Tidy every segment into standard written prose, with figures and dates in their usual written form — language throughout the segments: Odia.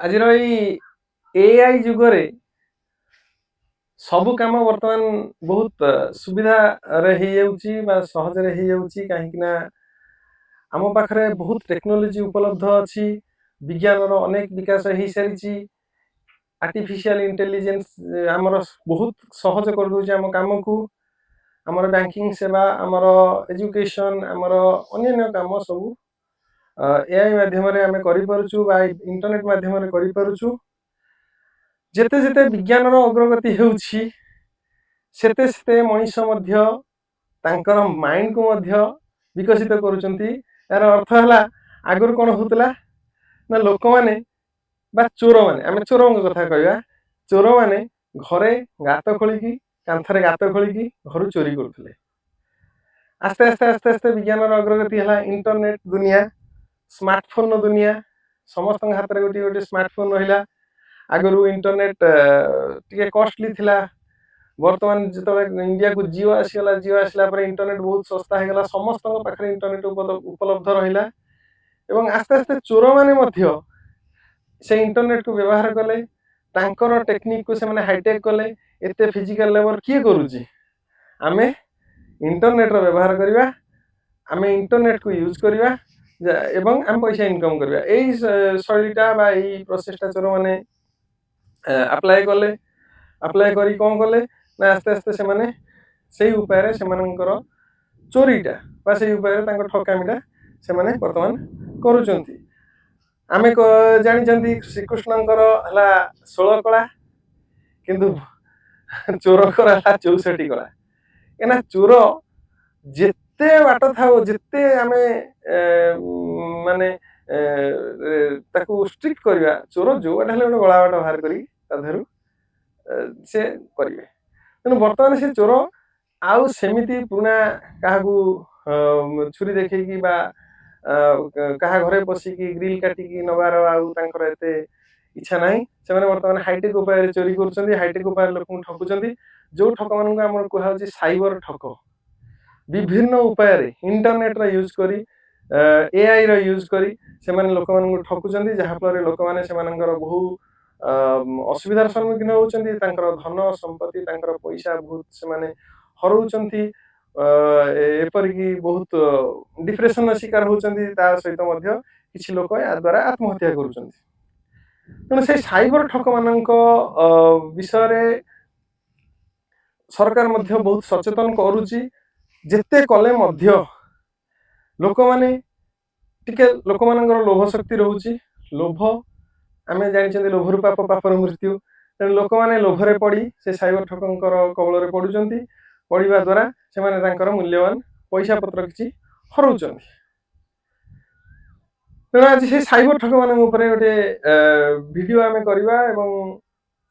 ଆଜିର ଏଇ ଏଆଇ ଯୁଗରେ ସବୁ କାମ ବର୍ତ୍ତମାନ ବହୁତ ସୁବିଧାରେ ହେଇଯାଉଛି ବା ସହଜରେ ହେଇଯାଉଛି, କାହିଁକି ନା ଆମ ପାଖରେ ବହୁତ ଟେକ୍ନୋଲୋଜି ଉପଲବ୍ଧ ଅଛି। ବିଜ୍ଞାନର ଅନେକ ବିକାଶ ହେଇସାରିଛି। ଆର୍ଟିଫିସିଆଲ ଇଣ୍ଟେଲିଜେନ୍ସ ଆମର ବହୁତ ସହଜ କରିଦେଉଛି ଆମ କାମକୁ। ଆମର ବ୍ୟାଙ୍କିଂ ସେବା, ଆମର ଏଜୁକେସନ, ଆମର ଅନ୍ୟାନ୍ୟ କାମ ସବୁ ଏଆଇ ମାଧ୍ୟମରେ ଆମେ କରିପାରୁଛୁ ବା ଇଣ୍ଟରନେଟ ମାଧ୍ୟମରେ କରିପାରୁଛୁ। ଯେତେ ଯେତେ ବିଜ୍ଞାନର ଅଗ୍ରଗତି ହେଉଛି ସେତେ ସେତେ ମଣିଷ ମଧ୍ୟ ତାଙ୍କର ମାଇଣ୍ଡକୁ ମଧ୍ୟ ବିକଶିତ କରୁଛନ୍ତି। ଏହାର ଅର୍ଥ ହେଲା, ଆଗରୁ କ'ଣ ହଉଥିଲା ନା ଲୋକମାନେ ବା ଚୋରମାନେ, ଆମେ ଚୋରଙ୍କ କଥା କହିବା, ଚୋରମାନେ ଘରେ ଗାତ ଖୋଳିକି, କାନ୍ଥରେ ଗାତ ଖୋଳିକି ଘରୁ ଚୋରି କରୁଥିଲେ। ଆସ୍ତେ ଆସ୍ତେ ଆସ୍ତେ ଆସ୍ତେ ବିଜ୍ଞାନର ଅଗ୍ରଗତି ହେଲା, ଇଣ୍ଟରନେଟ ଦୁନିଆ, ସ୍ମାର୍ଟଫୋନ ଦୁନିଆ, ସମସ୍ତଙ୍କ ହାତରେ ଗୋଟିଏ ଗୋଟିଏ ସ୍ମାର୍ଟଫୋନ ରହିଲା। ଆଗରୁ ଇଣ୍ଟରନେଟ ଟିକେ କଷ୍ଟଲି ଥିଲା। ବର୍ତ୍ତମାନ ଯେତେବେଳେ ଇଣ୍ଡିଆକୁ ଜିଓ ଆସିଗଲା, ଜିଓ ଆସିଲା ପରେ ଇଣ୍ଟରନେଟ ବହୁତ ଶସ୍ତା ହେଇଗଲା, ସମସ୍ତଙ୍କ ପାଖରେ ଇଣ୍ଟରନେଟ ଉପଲବ୍ଧ ରହିଲା। ଏବଂ ଆସ୍ତେ ଆସ୍ତେ ଚୋରମାନେ ମଧ୍ୟ ସେ ଇଣ୍ଟରନେଟକୁ ବ୍ୟବହାର କଲେ, ତାଙ୍କର ଟେକ୍ନିକକୁ ସେମାନେ ହାଇଟେକ୍ କଲେ। ଏତେ ଫିଜିକାଲ ଲେବର କିଏ କରୁଛି? ଆମେ ଇଣ୍ଟରନେଟର ବ୍ୟବହାର କରିବା, ଆମେ ଇଣ୍ଟରନେଟକୁ ୟୁଜ୍ କରିବା ଏବଂ ଆମେ ପଇସା ଇନକମ୍ କରିବା। ଏଇ ଶୈଳୀଟା ବା ଏଇ ପ୍ରୋସେସଟା ଚୋରମାନେ ଆପ୍ଲାଏ କଲେ। ଆପ୍ଲାଏ କରି କ'ଣ କଲେ ନା ଆସ୍ତେ ଆସ୍ତେ ସେମାନେ ସେଇ ଉପାୟରେ ସେମାନଙ୍କର ଚୋରିଟା ବା ସେଇ ଉପାୟରେ ତାଙ୍କ ଠକାମିଟା ସେମାନେ ବର୍ତ୍ତମାନ କରୁଛନ୍ତି। ଆମେ ଜାଣିଛନ୍ତି ଶ୍ରୀକୃଷ୍ଣଙ୍କର ହେଲା 16 କଳା, କିନ୍ତୁ ଚୋରଙ୍କର ହେଲା 64 କଳା। କାହିଁକିନା ଚୋର ଯେତେ ବାଟ ଥାଉ, ଯେତେ ଆମେ ମାନେ ତାକୁ ଷ୍ଟ୍ରିକ୍ଟ କରିବା, ଚୋର ଯୋଉ ବାଟ ହେଲେ ଗୋଟେ ଗଳା ବାଟ ବାହାର କରିକି ତା ଦେହରୁ ସେ କରିବେ। ତେଣୁ ବର୍ତ୍ତମାନ ସେ ଚୋର ଆଉ ସେମିତି ପୁରୁଣା କାହାକୁ ଛୁରୀ ଦେଖେଇକି ବା କାହା ଘରେ ପଶିକି ଗ୍ରିଲ କାଟିକି ନେବାର ଆଉ ତାଙ୍କର ଏତେ ଇଚ୍ଛା ନାହିଁ। ସେମାନେ ବର୍ତ୍ତମାନ ହାଇଟେକ୍ ଉପାୟରେ ଚୋରି କରୁଛନ୍ତି, ହାଇଟେକ୍ ଉପାୟରେ ଲୋକଙ୍କୁ ଠକୁଛନ୍ତି। ଯୋଉ ଠକମାନଙ୍କୁ ଆମର କୁହାଯାଉଛି ସାଇବର ଠକ। ବିଭିନ୍ନ ଉପାୟରେ ଇଣ୍ଟରନେଟର ୟୁଜ୍ କରି, ଏଆଇର ୟୁଜ୍ କରି ସେମାନେ ଲୋକମାନଙ୍କୁ ଠକୁଛନ୍ତି, ଯାହାଫଳରେ ଲୋକମାନେ ସେମାନଙ୍କର ବହୁ ଅସୁବିଧାର ସମ୍ମୁଖୀନ ହେଉଛନ୍ତି। ତାଙ୍କର ଧନ ସମ୍ପତ୍ତି, ତାଙ୍କର ପଇସା ବହୁତ ସେମାନେ ହରଉଛନ୍ତି। ଏପରିକି ବହୁତ ଡିପ୍ରେସନର ଶିକାର ହେଉଛନ୍ତି। ତା ସହିତ ମଧ୍ୟ କିଛି ଲୋକ ଏହା ଦ୍ୱାରା ଆତ୍ମହତ୍ୟା କରୁଛନ୍ତି। ତେଣୁ ସେଇ ସାଇବର ଠକମାନଙ୍କ ବିଷୟରେ ସରକାର ମଧ୍ୟ ବହୁତ ସଚେତନ କରୁଛି। ଯେତେ କଲେ ମଧ୍ୟ ଲୋକମାନେ ଟିକେ, ଲୋକମାନଙ୍କର ଲୋଭ ଶକ୍ତି ରହୁଛି। ଲୋଭ, ଆମେ ଜାଣିଛନ୍ତି ଲୋଭରୁ ପାପ, ପାପରୁ ମୃତ୍ୟୁ। ତେଣୁ ଲୋକମାନେ ଲୋଭରେ ପଡ଼ି ସେ ସାଇବର ଠକଙ୍କର କବଳରେ ପଡ଼ୁଛନ୍ତି। ପଡ଼ିବା ଦ୍ୱାରା ସେମାନେ ତାଙ୍କର ମୂଲ୍ୟବାନ ପଇସା ପତ୍ର କିଛି ହରଉଛନ୍ତି। ତେଣୁ ଆଜି ସେ ସାଇବର ଠକମାନଙ୍କ ଉପରେ ଗୋଟେ ଭିଡ଼ିଓ ଆମେ କରିବା ଏବଂ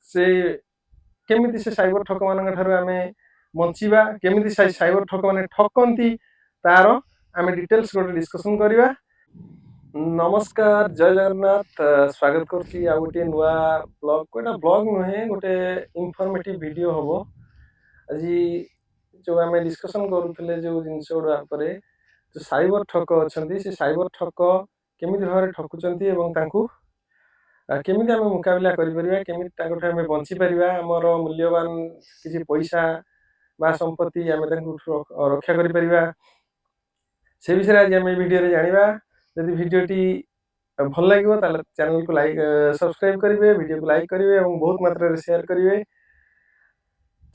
ସେ କେମିତି ସେ ସାଇବର ଠକମାନଙ୍କ ଠାରୁ ଆମେ ବଞ୍ଚିବା, କେମିତି ସାଇବର ଠକମାନେ ଠକନ୍ତି, ତାର ଆମେ ଡିଟେଲ୍ସ ଗୋଟେ ଡିସ୍କସନ୍ କରିବା। ନମସ୍କାର, ଜୟ ଜଗନ୍ନାଥ। ସ୍ୱାଗତ କରୁଛି ଆଉ ଗୋଟିଏ ନୂଆ ବ୍ଲଗ୍। ଏଇଟା ବ୍ଲଗ୍ ନୁହେଁ, ଗୋଟେ ଇନଫର୍ମେଟିଭ୍ ଭିଡ଼ିଓ ହେବ। ଆଜି ଯେଉଁ ଆମେ ଡିସ୍କସନ୍ କରୁଥିଲେ ଯେଉଁ ଜିନିଷ ଗୁଡ଼ା ଉପରେ, ଯେଉଁ ସାଇବର ଠକ ଅଛନ୍ତି, ସେ ସାଇବର ଠକ କେମିତି ଭାବରେ ଠକୁଛନ୍ତି ଏବଂ ତାଙ୍କୁ କେମିତି ଆମେ ମୁକାବିଲା କରିପାରିବା, କେମିତି ତାଙ୍କଠୁ ଆମେ ବଞ୍ଚିପାରିବା, ଆମର ମୂଲ୍ୟବାନ କିଛି ପଇସା ବା ସମ୍ପତ୍ତି ଆମେ ତାଙ୍କୁ ରକ୍ଷା କରିପାରିବା, ସେ ବିଷୟରେ ଆଜି ଆମେ ଏହି ଭିଡ଼ିଓରେ ଜାଣିବା। ଯଦି ଭିଡ଼ିଓଟି ଭଲ ଲାଗିବ ତାହେଲେ ଚ୍ୟାନେଲକୁ ସବସ୍କ୍ରାଇବ୍ କରିବେ, ଭିଡ଼ିଓକୁ ଲାଇକ୍ କରିବେ ଏବଂ ବହୁତ ମାତ୍ରାରେ ସେୟାର କରିବେ।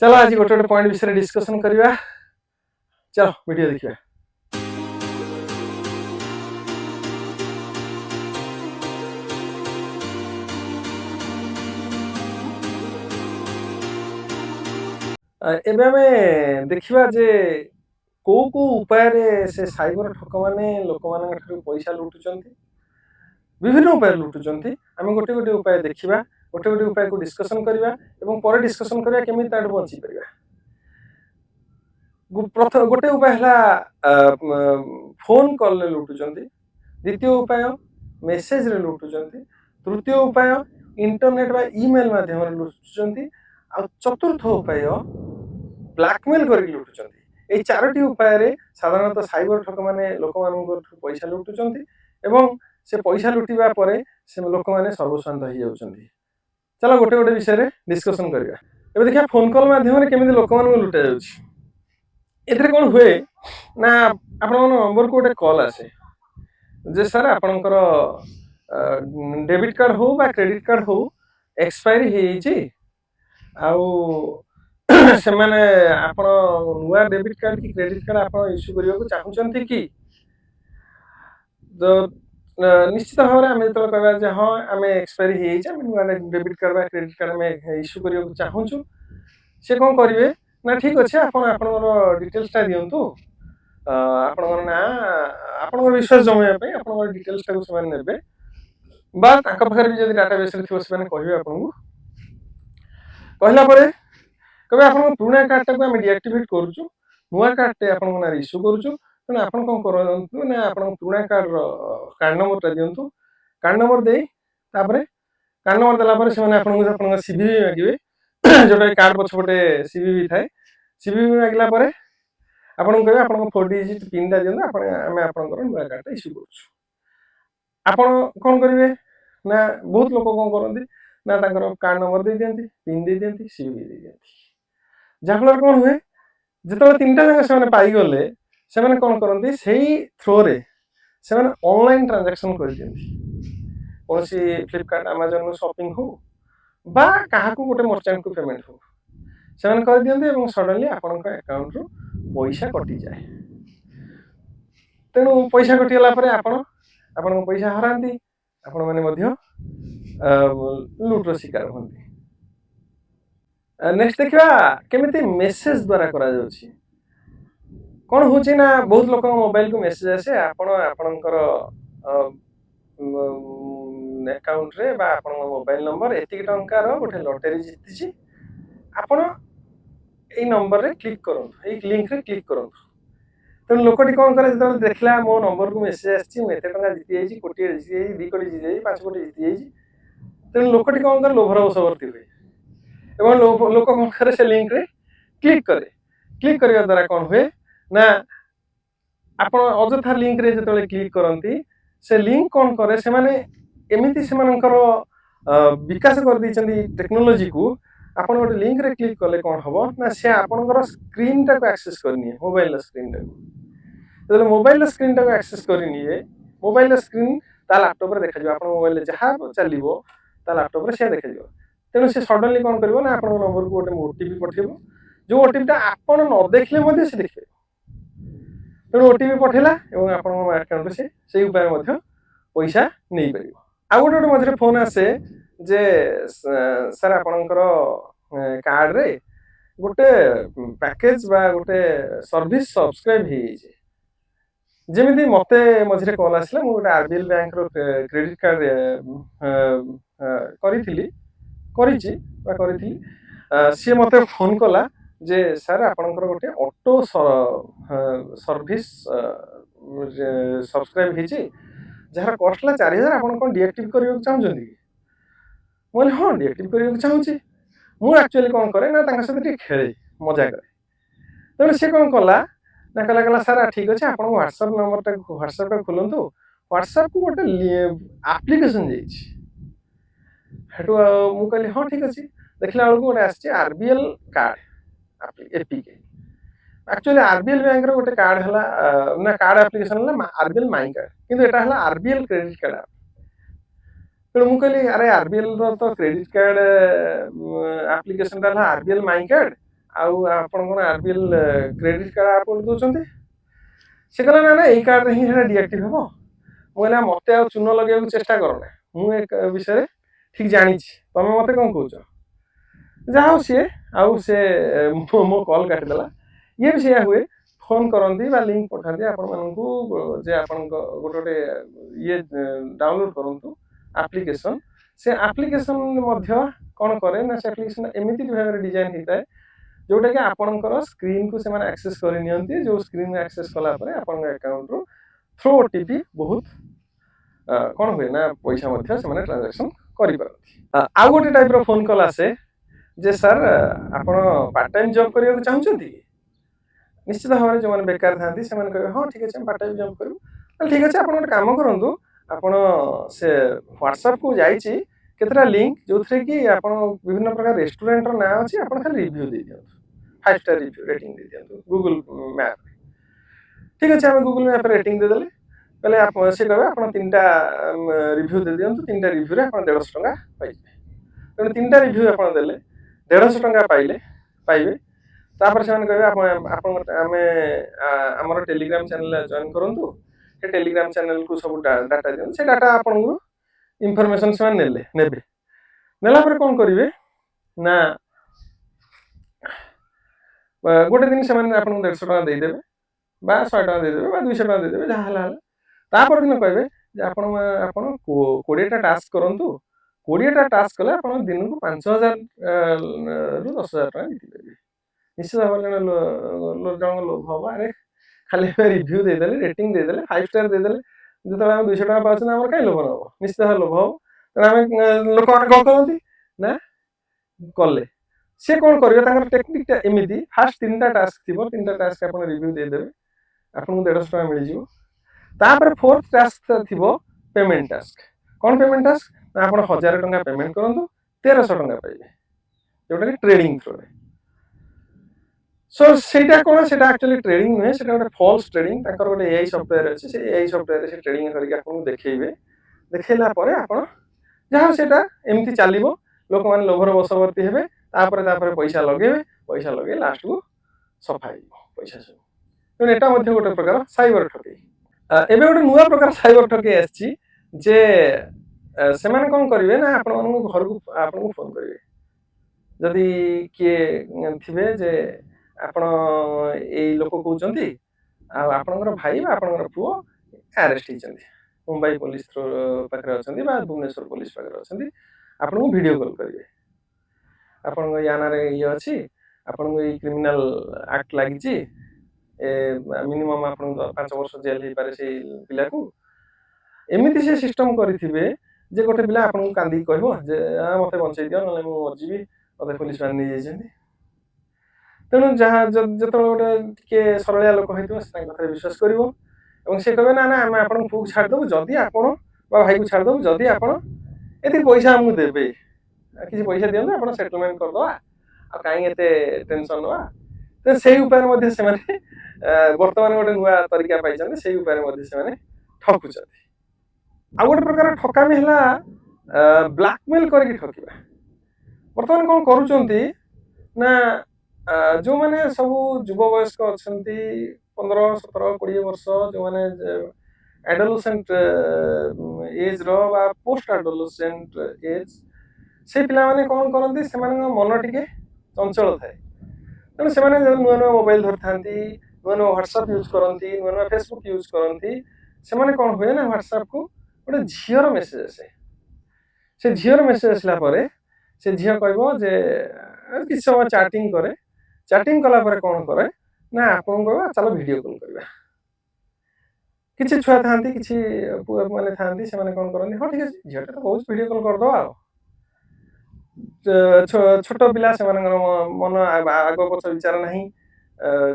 ଚାଲ ଆଜି ଗୋଟେ ଗୋଟେ ପଏଣ୍ଟ ବିଷୟରେ ଡିସ୍କସନ୍ କରିବା। ଚାଲ ଭିଡ଼ିଓ ଦେଖିବା। ଏବେ ଆମେ ଦେଖିବା ଯେ କୋଉ କୋଉ ଉପାୟରେ ସେ ସାଇବର ଠକମାନେ ଲୋକମାନଙ୍କ ଠାରୁ ପଇସା ଲୁଟୁଛନ୍ତି। ବିଭିନ୍ନ ଉପାୟରେ ଲୁଟୁଛନ୍ତି। ଆମେ ଗୋଟେ ଗୋଟେ ଉପାୟ ଦେଖିବା, ଗୋଟେ ଗୋଟେ ଉପାୟକୁ ଡିସ୍କସନ୍ କରିବା ଏବଂ ପରେ ଡିସ୍କସନ୍ କରିବା କେମିତି ତାଠୁ ବଞ୍ଚିପାରିବା। ଗୋଟେ ଉପାୟ ହେଲା ଫୋନ୍ କଲ୍ରେ ଲୁଟୁଛନ୍ତି। ଦ୍ୱିତୀୟ ଉପାୟ ମେସେଜରେ ଲୁଟୁଛନ୍ତି। ତୃତୀୟ ଉପାୟ ଇଣ୍ଟରନେଟ୍ ବା ଇମେଲ୍ ମାଧ୍ୟମରେ ଲୁଟୁଛନ୍ତି। ଆଉ ଚତୁର୍ଥ ଉପାୟ ବ୍ଲାକମେଲ୍ କରିକି ଲୁଟୁଛନ୍ତି। ଏଇ 4ଟି ଉପାୟରେ ସାଧାରଣତଃ ସାଇବର ଠକମାନେ ଲୋକମାନଙ୍କଠୁ ପଇସା ଲୁଟୁଛନ୍ତି ଏବଂ से पैसा लुटिबा परे से लोक मैंने सर्वशांत हो जाउछन्ती। चलो गोटे गोटे विषय रे डिस्कशन करिया। एबे देखिया फोन कॉल माध्यम रे केमिति लोक मानन लुटा जाउछ। एथरे कोन हुए ना आपण नंबर को गोटे कॉल आसे जे सर आपणकर डेबिट कार्ड हो बा क्रेडिट कार्ड हो एक्सपायरी हे छी आउ से माने आपण नुआ डेबिट कार्ड की क्रेडिट कार्ड आपण इश्यू करिया को चाहुचंती कि तो निश्चित भाव में आम जो कह हाँ आम एक्सपायरी हो नुआ डेबिट कार्ड बा क्रेडिट कार्ड आम इश्यू करिया को चाहूँ से कौन करेंगे ना ठीक अच्छे आपंकर डिटेल्सटा दिंतु आपंकर ना आपंकर विश्वास जमाइवाई आप डिटेल्सटा से ने बा पाखे भी जब डाटाबेस थी से कहे आपको कहला कहे आप पुराणा कार्डटा को आम डीआक्टिवेट करुँ नुआ कार्डटे आप इश्यू करुँ तेना आप कौन करूँ ना आप पुराणा कार्ड कार्ड नंबरटा दिंतु कार्ड नंबर दे कार्ड नंबर देला से सीवीवी मागे जोटा कार्ड पछपटे सीवीवी थाए सीवीवी मागला आपको कहे आप 4 डिजिट पिनटा दिखाँ आम आप नुआ कार्डटा इश्यू करुँ कौन करेंगे ना बहुत लोग कौन करते ना कार्ड नंबर दे दिखती पिन दे दिखती सीवीवी दे दिखती जहाँफल कौन हुए जो 3टा जगह से पाईगले से कौन करते से थ्रो रे से ऑनलाइन ट्रांजैक्शन कर कौन फ्लिपकार्ट अमेजन शॉपिंग हो बा क्या गोटे मर्चेंट को पेमेंट हो से कर दिखते सडनली आपण अकाउंट रु पैसा कटि जाए तेणु पैसा कटिगला आपण पैसा हराती आपण मैंने लुट्र शिकार होती। नेक्स्ट देखा केमिति मेसेज द्वारा करा जाउछि कौन हो ना बहुत लोक मोबाइल को मेसेज आसे आपणकर अकाउंट रे बा आपण मोबाइल नंबर एतिक टंकार गोटे लॉटरी जीति आपण ए नंबर रे क्लिक करूँ ए लिंक रे क्लिक करूँ तेणु लोकटी कौन करे जो देखला मो नंबर को मेसेज आसी एत टाँग जीति जाइए कोटी जीति जाइए 2 कोटी जीति जाइए 5 कोटी जीति जाइए तेणु लोकटी कौन कर लोभर वशवर्ती हुए एवं लोक कौन करे से लिंक रे क्लिक करने द्वारा कौन हुए ना आप अजथा लिंक रे जो क्लिक करती से लिंक कौन करे से माने एमिति से विकास कर टेक्नोलोजी को आप गोटे लिंक रे क्लिक कले कौन हम ना से आपंकर स्क्रीन टाक एक्सेस करनी मोबाइल स्क्रीन टाक जो मोबाइल स्क्रीन टाक एक्सेस करनी मोबाइल स्क्रीन ता लैपटॉप रे देखा आप मोबाइल जहाँ चलो ता लैपटॉप रे से देखा तेणु से सडनली कौन कर आप नंबर को गोटे ओटीपी पठेब जो ओटीपीटा आप न देखले से देखिए तेणु ओटीपी पठेला आप अकाउंट से उपाय पैसा नहीं पार आ गोटे गोटे मझे फोन आसे जे सर आपणकर कार्ड रे गोटे पैकेज बा गोटे सर्विस सब्सक्राइब हो जमी मते मझे कॉल आसला मु गोटे आरबीएल बैंक रो क्रेडिट कार्ड सी मते फोन कला जे सर आपणकर गोटे ऑटो सर्विस सब्सक्राइब हो जार कस्ट 4000 आप डीएक्टिव करने चाहते कि हाँ डीएक्टिव करने चाहूँगी मुझे एक्चुअली कौन करे ना सहित खेले मजा करे तेणु सी कौन कला ना कहला सर ठीक अच्छे आप व्हाट्सएप नंबर व्हाट्सएप खोलतु व्हाट्सएप को गोटे आप्लिकेसन जाटू मुझे कहली हाँ ठीक अच्छे देखला बेलू गोटे आसी RBL card APK actually RBL bank रो गोटे कार्ड है ना कार्ड एप्लिकेशन है आरबीएल माई कार्ड किंतु एटा है आरबीएल क्रेडिट कार्ड तेणु मुझे कहली अरे आरबीएल तो क्रेडिट कार्ड एप्लिकेशन है आरबीएल माई कार्ड आउ आरबीएल क्रेडिट कार्ड आप दौरान से कहला ना ना यही कार्ड ही डीएक्टिव हम मुझे मत चून लगे चेष्टा करना मुझे विषय ठीक जानी तुम मत कौन कौच जहाँ सी आउ से मो कॉल काटिदेला ये भी से हुए फोन करती लिंक पठाती आपण गोटे गोटे ये डाउनलोड करूँ एप्लिकेशन से एप्लिकेशन कौन करे ना से एप्लिकेशन एमती भाव में डिजाइन होता है जोटा कि आपणकर स्क्रीन को से एक्सेस करनी जो स्क्रीन एक्सेस कलापर आप अकाउंट रो थ्रो ओटीपी बहुत कौन हुए ना पैसा से ट्रांजैक्शन कर आउ गोटे टाइप रो फोन कॉल आसे जे सर आप पार्ट टाइम जॉब करने चाहते निश्चित भाव में जो बेकार था से कहे हाँ ठीक अच्छे पार्ट टाइम जॉब करूँ ठीक अच्छे आप गोटे कम करूँ ଆପଣ ସେ WhatsApp को जाइए केतटा लिंक जो थे कि आप विभिन्न प्रकार रेस्टोरेंट ना अच्छी आप खाली रिव्यू दे दिखाँ 5 स्टार रिव्यू रेटिंग दे दिखाँ गूगल मैप ठीक अच्छे आम गूगल मैप रेटिंग देदेले कहले आप से कहे आप 3टा रिव्यू दे दिखाँ 3टा रिव्यू आप 150 टका पाइबे तेणु 3टा रिव्यू आप देले 150 टका पाइले पाइबे तापर से कहे आमर टेलीग्राम चैनल जॉइन करूँ टेलीग्राम चैनल को सब डाटा दिखाँ से डाटा आपन इनफॉरमेशन से नेले नेबे नेला पर कौन करिवे ना गोटे दिन से आपको 150 टका देदेवे बा 100 टका देदेवे बा 200 टका देदेवे जहाँ हला तापर दिन कहबे जे आपण 20टा टास्क करंतु 20टा टास्क कले आपण दिन को 5000 रु 10000 टका जीति पारिबे निश्चित भाव जन लोभ हम अरे खाली रिव्यू देदेले रेटिंग देदेले 5 स्टार देदेले जो आम 200 टका पाँच आम कहीं लोभ नब निश्चित भाव लोभ हम आम लोक मैंने कौन करती ना कले सी कौन करेंगे टेक्निकटा एमती फास्ट 3टा टास्क थी 3टा टास्क आप रिव्यू देदेवे आपको 150 टका मिल जापर 4th टास्क थी पेमेंट टास्क कौन पेमेंट टास्क आप 1000 टका पेमेंट करूँ 1300 टका पाइबे जोटा कि ट्रेडिंग थ्रो सो सेटा कौन से एक्चुअली ट्रेडिंग नुहे से गोटे फॉल्स ट्रेडिंग गोटे एआई सॉफ्टवेयर अच्छे से एआई सॉफ्टवेयर से ट्रेडिंग करके आपको देखैबे देखैला परे आपण जहाँ सेटा एमती चलो लोक मैंने लोभर बसवर्ती हे पैसा लगे लास्ट को सफा पैसा सब तेणु एटा गोटे प्रकार साइबर ठकई एबे गोटे नुआ प्रकार साइबर ठकई आछि जे से माने कौन करेंगे ना आपण घर को आपन फोन करेंगे जदि किए थे जे आपण ए लोक कहते आपणकर भाई आपणकर पुओ अरेस्ट होती मुंबई पुलिस पाखे अच्छा भुवनेश्वर पुलिस पाखे अच्छा आपन को वीडियो कॉल करेंगे आपण या ना ये अच्छी आपन को क्रिमिनल एक्ट लगी मिनिमम आप 5 वर्ष जेल हो पारे से पिला को एमती से सिस्टम करेंगे जे गोटे पिला आपन को कांदी कह मत बचे दियो ना मरजी मत पुलिस मैंने नहीं जाइए तेणु जहाँ जो गोटे टे सरलिया लोक होता विश्वास कर से कहे ना ना आम आप पुक छाड़देव जदि आप भाई को छाड़देव जदि आप ये पैसा आमको देवे किसी पैसा दिखाते आप सेटलमेंट करदे आ कहीं टेंशन ना तो से बर्तमान गोटे नुआ तरीका पाई से ठकुच आ गोटे प्रकार ठकामी है ब्लैकमेल करके ठकवा बर्तमान कौन करुँच ना जो मैंने सब युव वयस्क अच्छा 15, 17, 20 वर्ष जो मैंने एडोलसेंट एज रो पोस्ट एडोलसेंट एज से पिला माने कौन करती से मन टिके चंचल थाए तेणु से नुआ नुआ मोबाइल धरी था नुआ नुआ व्हाट्सएप यूज करती नुआ नुआ फेसबुक यूज करती से कौन हुए ना व्हाट्सएप को गोटे झीर मेसेज आसे से झीर मेसेज आसला से झी कह कि समय चैटिंग करे चैटिंग कला कौन करे ना आपन कह चलो वीडियो कॉल करवा किसी छुआ था किसी पुआ मैंने था कौन करती हाँ ठीक है झीटा तो बहुत वीडियो कॉल करदे छोट पिला से मन आग पछ विचार ना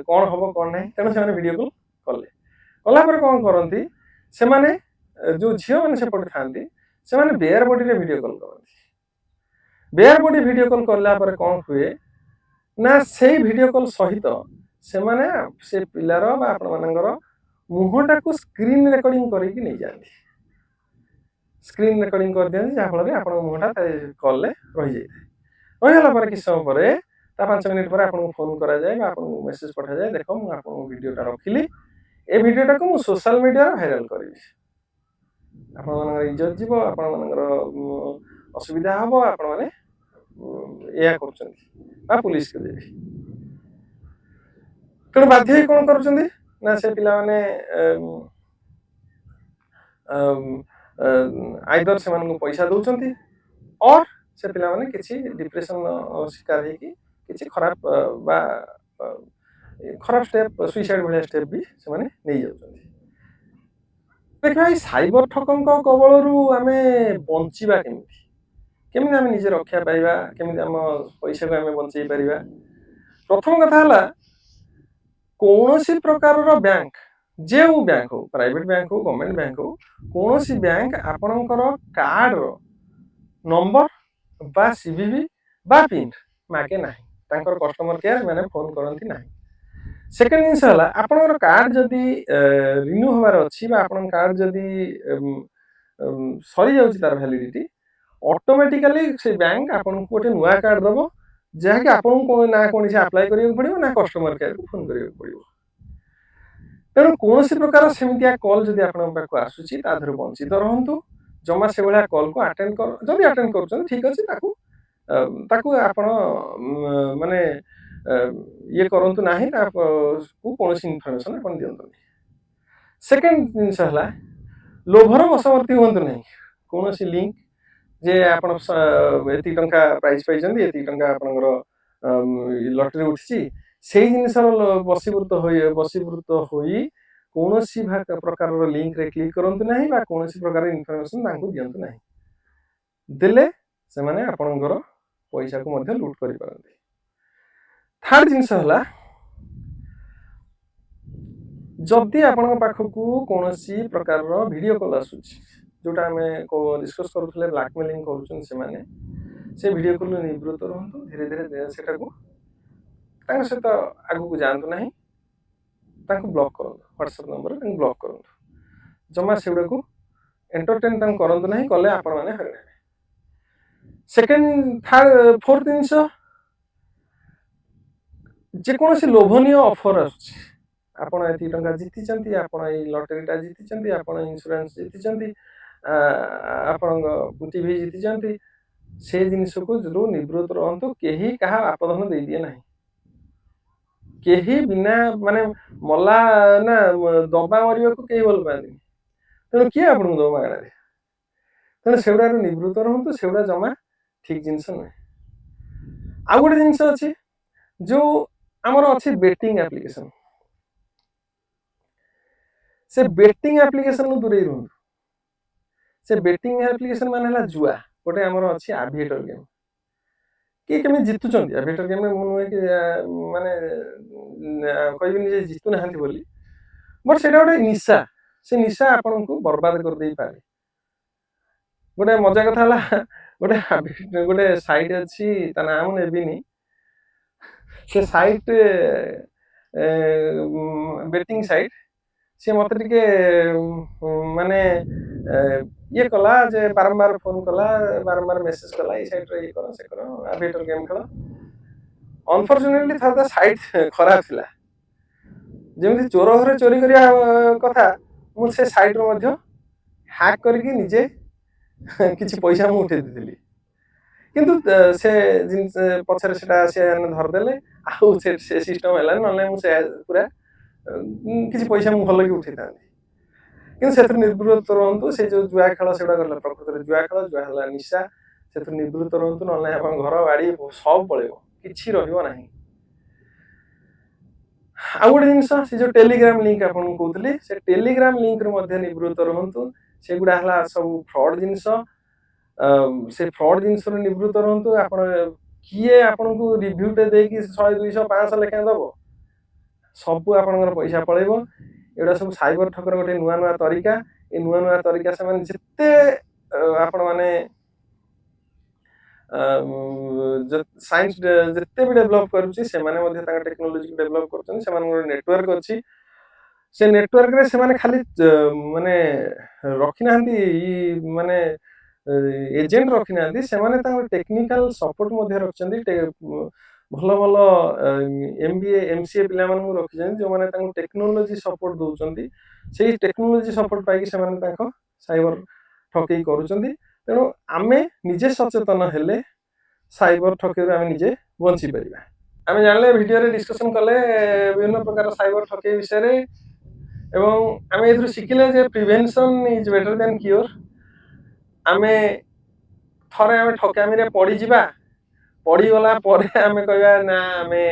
कौन हम कौन ना तेणु से वीडियो कॉल कले कलापर कौन करती से जो झील मैंने सेपटे था बेयर बॉडी वीडियो कॉल करती बेयर बॉडी वीडियो कॉल कला कौन हुए ना से वीडियो कॉल सहित से पिलार आपणकर मुहटा को स्क्रीन रेकर्डिंग करके नहीं जाती स्क्रीन रेकर्डिंग कर दिखाती जहाँफल आप मुहटा कल रही जाए रहीगला किस समय पर 5 मिनट पर आपको फोन कराए आपको मेसेज पठा जाए देख मुझे वीडियोटा रखिली ए वीडियोटा को मुझे सोशल मीडिया भाइराल करी आप इज्जत जीव आप असुविधा हम आप कर पुलिस को देवी तेणु बाध्य कौन कर से पिला माने आइदर से पैसा दौरान और से पिला माने किसी डिप्रेशन शिकार होगी खराब खराब स्टेप सुइसाइड भाया स्टेप भी से नहीं जाती देखा साइबर ठकंक कबल आम बचा केमी आम निजे रक्षा पाइबा केमी आम पैसा को आम बचे पार प्रथम कथा कौन सी प्रकार बैंक ଯେଉଁ ବ୍ୟାଙ୍କ ହଉ, ପ୍ରାଇଭେଟ ବ୍ୟାଙ୍କ ହଉ, ଗଭର୍ଣ୍ଣମେଣ୍ଟ ବ୍ୟାଙ୍କ ହଉ, କୌଣସି ବ୍ୟାଙ୍କ ଆପଣଙ୍କର କାର୍ଡର ନମ୍ବର বা ସିଭିଭି বা ପିନ୍ ମାଗେ ନାହିଁ। ତାଙ୍କର କଷ୍ଟମର କେୟାର ମାନେ ଫୋନ କରନ୍ତି ନାହିଁ। ସେକେଣ୍ଡ ଜିନିଷ ହେଲା, ଆପଣଙ୍କର କାର୍ଡ ଯଦି ରିନ୍ୟୁ ହବାର ଅଛି ବା ଆପଣଙ୍କ କାର୍ଡ ଯଦି ସରିଯାଉଛି ତାର ଭ୍ୟାଲିଡିଟି, ଅଟୋମେଟିକାଲି ସେ ବ୍ୟାଙ୍କ ଆପଣଙ୍କୁ ଗୋଟେ ନୂଆ କାର୍ଡ ଦବ, ଯାହାକି ଆପଣଙ୍କୁ ନା କୌଣସି ଆପ୍ଲାଏ କରିବାକୁ ପଡିବ ନା କଷ୍ଟମର କେୟାରକୁ ଫୋନ କରିବାକୁ ପଡିବ। ତେଣୁ କୌଣସି ପ୍ରକାର ସେମିତିଆ କଲ୍ ଯଦି ଆପଣଙ୍କ ପାଖକୁ ଆସୁଛି ତା ଦେହରୁ ବଞ୍ଚିତ ରୁହନ୍ତୁ। ଜମା ସେଭଳିଆ କଲ୍କୁ ଆଟେଣ୍ଡ କର, ଯଦି ଆଟେଣ୍ଡ କରୁଛନ୍ତି ଠିକ ଅଛି, ତାକୁ ଆପଣ ମାନେ ଇଏ କରନ୍ତୁ ନାହିଁ, ତାକୁ କୌଣସି ଇନଫର୍ମେସନ ଆପଣ ଦିଅନ୍ତୁନି। ସେକେଣ୍ଡ ଜିନିଷ ହେଲା, ଲୋଭର ବଶବର୍ତ୍ତୀ ହୁଅନ୍ତୁ ନାହିଁ। କୌଣସି ଲିଙ୍କ ଯେ ଆପଣ ଏତିକି ଟଙ୍କା ପ୍ରାଇଜ ପାଇଛନ୍ତି, ଏତିକି ଟଙ୍କା ଆପଣଙ୍କର ଲଟେରୀ ଉଠିଛି, ସେଇ ଜିନିଷର ବଶୀଭୂତ ହୋଇ କୌଣସି ପ୍ରକାରର ଲିଙ୍କରେ କ୍ଲିକ୍ କରନ୍ତୁ ନାହିଁ ବା କୌଣସି ପ୍ରକାର ଇନଫର୍ମେସନ ତାଙ୍କୁ ଦିଅନ୍ତୁ ନାହିଁ। ଦେଲେ ସେମାନେ ଆପଣଙ୍କର ପଇସାକୁ ମଧ୍ୟ ଲୁଟ୍ କରିପାରନ୍ତି। ଥାର୍ଡ ଜିନିଷ ହେଲା, ଯଦି ଆପଣଙ୍କ ପାଖକୁ କୌଣସି ପ୍ରକାରର ଭିଡିଓ କଲ୍ ଆସୁଛି, ଯୋଉଟା ଆମେ ଡିସ୍କସ୍ କରୁଥିଲେ ବ୍ଲାକମେଲିଂ କରୁଛନ୍ତି ସେମାନେ, ସେ ଭିଡିଓ କଲ୍ ନିବୃତ୍ତ ରୁହନ୍ତୁ। ଧୀରେ ଧୀରେ ସେଟାକୁ ତାଙ୍କ ସହିତ ଆଗକୁ ଯାଆନ୍ତୁ ନାହିଁ, ତାଙ୍କୁ ବ୍ଲକ୍ କରନ୍ତୁ। ହ୍ୱାଟ୍ସଆପ ନମ୍ବରରେ ତାଙ୍କୁ ବ୍ଲକ୍ କରନ୍ତୁ। ଜମା ସେଗୁଡାକୁ ଏଣ୍ଟରଟେନ୍ ତାଙ୍କୁ କରନ୍ତୁ ନାହିଁ, କଲେ ଆପଣମାନେ ହଇରାଣ ହେବେ। ଫୋର୍ଥ ଜିନିଷ, ଯେକୌଣସି ଲୋଭନୀୟ ଅଫର ଆସୁଛି, ଆପଣ ଏତିକି ଟଙ୍କା ଜିତିଛନ୍ତି, ଆପଣ ଏଇ ଲଟେରୀଟା ଜିତିଛନ୍ତି, ଆପଣ ଇନ୍ସୁରାନ୍ସ ଜିତିଛନ୍ତି, ଆପଣଙ୍କ ଟିଭି ଜିତିଛନ୍ତି, ସେ ଜିନିଷକୁ ନିବୃତ୍ତ ରୁହନ୍ତୁ। କେହି କାହା ଆପଧନ ଦେଇଦିଏ ନାହିଁ। କେହି ବିନା ମାନେ ମଲା ନା ଦବା ମରିବାକୁ କେହି ଭଲ ପାଆନ୍ତିନି। ତେଣୁ କିଏ ଆପଣଙ୍କୁ ଦବ ମାଗଣାରେ? ତେଣୁ ସେଗୁଡାରୁ ନିବୃତ୍ତ ରୁହନ୍ତୁ। ସେଗୁଡା ଜମା ଠିକ ଜିନିଷ ନୁହେଁ। ଆଉ ଗୋଟେ ଜିନିଷ ଅଛି, ଯୋଉ ଆମର ଅଛି ବେଟିଂ ଆପ୍ଲିକେସନ, ସେ ବେଟିଂ ଆପ୍ଲିକେସନରୁ ଦୂରେଇ ରୁହନ୍ତୁ। ସେ ବେଟିଂ ଆପ୍ଲିକେସନ ମାନେ ହେଲା ଜୁଆ। ଗୋଟେ ଆମର ଅଛି ଆଭିଏଟର ଗେମ୍, କିଏ କେମିତି ଜିତୁଛନ୍ତି ଆଭିଏଟର ଗେମ୍ରେ, ମୁଁ ନୁହେଁ କି ମାନେ କହିବିନି ଯେ ଜିତୁ ନାହାନ୍ତି ବୋଲି, ବଟ୍ ସେଇଟା ଗୋଟେ ନିଶା। ସେ ନିଶା ଆପଣଙ୍କୁ ବର୍ବାଦ କରିଦେଇପାରେ। ଗୋଟେ ମଜା କଥା ହେଲା, ଗୋଟେ ସାଇଟ୍ ଅଛି, ତା ନାଁ ମୁଁ ନେବିନି। ସେ ସାଇଟ୍ ବେଟିଂ ସାଇଟ୍, ସେ ମତେ ଟିକେ ମାନେ ଇଏ କଲା ଯେ ବାରମ୍ବାର ଫୋନ କଲା, ବାରମ୍ବାର ମେସେଜ କଲା, ଏଇ ସାଇଟ୍ରେ ଇଏ କର, ସେ କର, ଆଭିଏଟର ଗେମ୍ ଖେଳ। ଅନଫର୍ଚୁନେଟଲି ଥରେ ତା ସାଇଟ୍ ଖରାପ ଥିଲା। ଯେମିତି ଚୋର ଘରେ ଚୋରି କରିବା କଥା, ମୁଁ ସେ ସାଇଟ୍ରୁ ମଧ୍ୟ ହ୍ୟାକ୍ କରିକି ନିଜେ କିଛି ପଇସା ମୁଁ ଉଠେଇ ଦେଇଥିଲି। କିନ୍ତୁ ସେ ଜିନିଷ ପଛରେ ସେଟା ସେ ଧରିଦେଲେ, ଆଉ ସେ ସିଷ୍ଟମ ହେଲାନି। ନହେଲେ ମୁଁ ସେ ପୁରା କିଛି ପଇସା ମୁଁ ଭଲକି ଉଠେଇଥାନ୍ତି। କିନ୍ତୁ ସେଥିରୁ ନିବୃତ୍ତ ରୁହନ୍ତୁ। ସେ ଯୋଉ ଜୁଆ ଖେଳ, ସେଗୁଡା ଗଲା ପ୍ରକୃତରେ ଜୁଆ ଖେଳ, ଜୁଆ ହେଲା ନିଶା। ସେଥିରୁ ନିବୃତ୍ତ ରୁହନ୍ତୁ, ନହେଲେ ଆପଣ ଘର ବାଡି ସବୁ ପଳେଇବ, କିଛି ରହିବ ନାହିଁ। ଆଉ ଗୋଟେ ଜିନିଷ, ସେ ଯୋଉ ଟେଲିଗ୍ରାମ ଲିଙ୍କ ଆପଣଙ୍କୁ କହୁଥିଲି, ସେ ଟେଲିଗ୍ରାମ ଲିଙ୍କରୁ ମଧ୍ୟ ନିବୃତ୍ତ ରୁହନ୍ତୁ। ସେଗୁଡା ହେଲା ସବୁ ଫ୍ରଡ ଜିନିଷ। ସେ ଫ୍ରଡ ଜିନିଷରୁ ନିବୃତ୍ତ ରୁହନ୍ତୁ। ଆପଣ କିଏ ଆପଣଙ୍କୁ ରିଭ୍ୟୁଟେ ଦେଇକି 100, 200, 500 ଲେଖାଏଁ ଦବ, ସବୁ ଆପଣଙ୍କର ପଇସା ପଳେଇବ। ଏଗୁଡା ସବୁ ସାଇବର ଠକର ଗୋଟେ ନୂଆ ନୂଆ ତରିକା। ଏ ନୂଆ ତରିକା ସେମାନେ ଯେତେ ଆପଣ ମାନେ ସାଇନ୍ସ ଯେତେ ବି ଡେଭଲପ କରୁଛି, ସେମାନେ ମଧ୍ୟ ତାଙ୍କ ଟେକ୍ନୋଲୋଜିକୁ ଡେଭଲପ କରୁଛନ୍ତି। ସେମାନଙ୍କର ନେଟୱାର୍କ ଅଛି। ସେ ନେଟୱାର୍କରେ ସେମାନେ ଖାଲି ମାନେ ରଖିନାହାନ୍ତି, ମାନେ ଏଜେଣ୍ଟ ରଖିନାହାନ୍ତି, ସେମାନେ ତାଙ୍କର ଟେକ୍ନିକାଲ ସପୋର୍ଟ ମଧ୍ୟ ରଖିଛନ୍ତି। ଭଲ ଭଲ MBA MCA ପିଲାମାନଙ୍କୁ ରଖିଛନ୍ତି, ଯେଉଁମାନେ ତାଙ୍କୁ ଟେକ୍ନୋଲୋଜି ସପୋର୍ଟ ଦଉଛନ୍ତି। ସେଇ ଟେକ୍ନୋଲୋଜି ସପୋର୍ଟ ପାଇକି ସେମାନେ ତାଙ୍କ ସାଇବର ଠକେଇ କରୁଛନ୍ତି। ତେଣୁ ଆମେ ନିଜେ ସଚେତନ ହେଲେ ସାଇବର ଠକେଇରୁ ଆମେ ନିଜେ ବଞ୍ଚିପାରିବା। ଆମେ ଜାଣିଲେ, ଭିଡିଓରେ ଡିସ୍କସନ କଲେ ବିଭିନ୍ନ ପ୍ରକାର ସାଇବର ଠକେଇ ବିଷୟରେ, ଏବଂ ଆମେ ଏଥିରୁ ଶିଖିଲେ ଯେ ପ୍ରିଭେନ୍ସନ୍ ଇଜ ବେଟର ଦେନ୍ କ୍ୟୁର। ଆମେ ଥରେ ଠକାମିରେ ପଡ଼ିଯିବା, ପଡ଼ିଗଲା ପରେ ଆମେ କହିବା ନା ଆମେ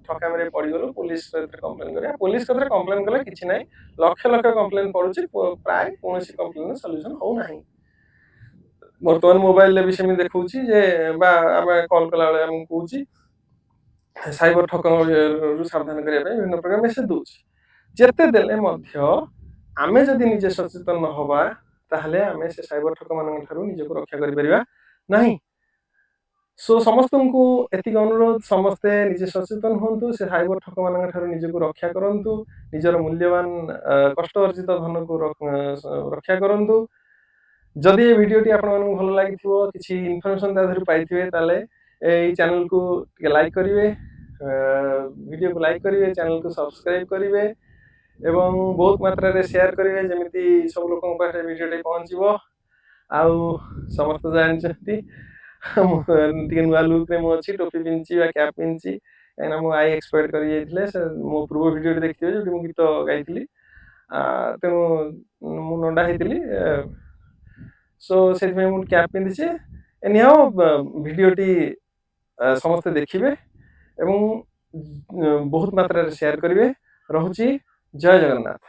ଠକାମିରେ ପଡ଼ିଗଲୁ, ପୋଲିସ କତିରେ କମ୍ପ୍ଲେନ୍ କରିବା। ପୋଲିସ କତିରେ କମ୍ପ୍ଲେନ୍ କଲେ କିଛି ନାହିଁ, ଲକ୍ଷ ଲକ୍ଷ କମ୍ପ୍ଲେନ୍ ପଡ଼ୁଛି, ପ୍ରାୟ କୌଣସି କମ୍ପ୍ଲେନ୍ର ସଲ୍ୟୁସନ୍ ହଉନାହିଁ। ବର୍ତ୍ତମାନ ମୋବାଇଲରେ ବି ସେମିତି ଦେଖଉଛି ଯେ, ବା ଆମେ କଲ୍ କଲାବେଳେ ଆମକୁ କହୁଛି ସାଇବର ଠକରୁ ସାବଧାନ କରିବା ପାଇଁ ବିଭିନ୍ନ ପ୍ରକାର ମେସେଜ ଦଉଛି। ଯେତେ ଦେଲେ ମଧ୍ୟ ଆମେ ଯଦି ନିଜେ ସଚେତନ ନ ହବା ତାହେଲେ ଆମେ ସେ ସାଇବର ଠକ ମାନଙ୍କ ଠାରୁ ନିଜକୁ ରକ୍ଷା କରିପାରିବା ନାହିଁ। ସୋ ସମସ୍ତଙ୍କୁ ଏତିକି ଅନୁରୋଧ, ସମସ୍ତେ ନିଜେ ସଚେତନ ହୁଅନ୍ତୁ, ସେ ସାଇବର ଠକ ମାନଙ୍କ ଠାରୁ ନିଜକୁ ରକ୍ଷା କରନ୍ତୁ, ନିଜର ମୂଲ୍ୟବାନ କଷ୍ଟ ଅର୍ଜିତ ଧନକୁ ରକ୍ଷା କରନ୍ତୁ। ଯଦି ଏ ଭିଡ଼ିଓଟି ଆପଣମାନଙ୍କୁ ଭଲ ଲାଗିଥିବ, କିଛି ଇନଫର୍ମେସନ୍ ତା ଦେହରୁ ପାଇଥିବେ, ତାହେଲେ ଏଇ ଚ୍ୟାନେଲକୁ ଟିକେ ଲାଇକ୍ କରିବେ, ଭିଡ଼ିଓକୁ ଲାଇକ୍ କରିବେ, ଚ୍ୟାନେଲକୁ ସବସ୍କ୍ରାଇବ୍ କରିବେ ଏବଂ ବହୁତ ମାତ୍ରାରେ ସେୟାର କରିବେ, ଯେମିତି ସବୁ ଲୋକଙ୍କ ପାଖରେ ଭିଡ଼ିଓଟି ପହଞ୍ଚିବ। ଆଉ ସମସ୍ତେ ଜାଣିଛନ୍ତି ମୁଁ ଟିକେ ନୂଆ ଲୁକ୍ରେ ମୁଁ ଅଛି, ଟୋପି ପିନ୍ଧିଛି ବା କ୍ୟାପ୍ ପିନ୍ଧିଛି, କାହିଁକିନା ମୋ ଆଇ ଏକ୍ସପାୟାର୍ଡ କରି ଯାଇଥିଲେ। ସେ ମୋ ପୂର୍ବ ଭିଡ଼ିଓଟି ଦେଖିଥିବେ ଯେଉଁଠି ମୁଁ ଗୀତ ଗାଇଥିଲି, ତେଣୁ ମୁଁ ନଣ୍ଡା ହେଇଥିଲି, ସୋ ସେଥିପାଇଁ ମୁଁ କ୍ୟାପ୍ ପିନ୍ଧିଛି। ଏନିହାଉ ଭିଡ଼ିଓଟି ସମସ୍ତେ ଦେଖିବେ ଏବଂ ବହୁତ ମାତ୍ରାରେ ସେୟାର କରିବେ। ରହୁଛି, ଜୟ ଜଗନ୍ନାଥ।